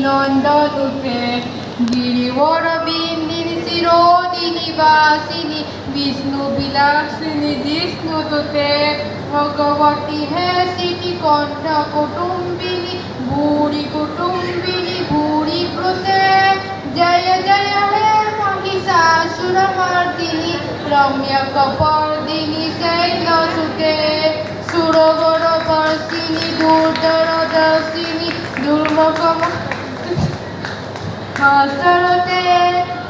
নন্দনুতে গিরিবর বিন্দিনী শিরোদিনী বাসিনী বিষ্ণু বিলাসিনী জিষ্ণুতুতে ভগবতী হে city কণ্ঠ কুটুম্বিনী ভূরি কুটুম্বিনী ভূরি প্রতে জয় জয় হে महिषासुरमर्दिनी रम्यकपर्दिनी शैलसुते सुरवरवर्षिणी दुर्धरदर्शिनी दुर्मकमहासरते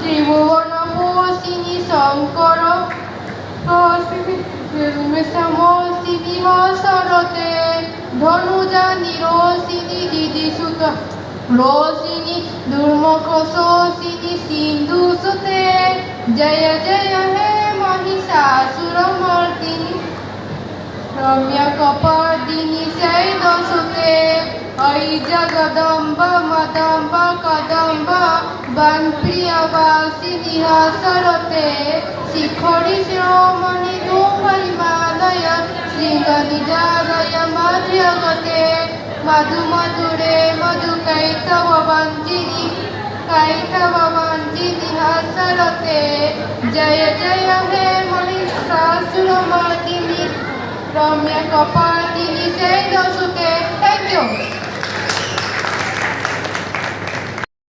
त्रिभुवनपोषिणी शङ्कर निर्मिषमोषिनी हसरते धनुजा निरोषिनी दिदिसुत रोषिनी दुर्मुखशोषिनी सिन्धुसुते जय जय हे महिषासुरमर्दिनी रम्यकपर्दिनी शैलसुते अयि जगदम्ब मदम्ब कदम्ब वनप्रियवासिनी हसरते शिखरि शिरोमणि हिमालय शृङ्गनिजालय मध्यगते मधुमधुरे मधुकैतववञ्जिनी हसरते जय जय हे महिषासुरमर्दिनी रम्यकपर्दिनी शैलसुते। Thank you.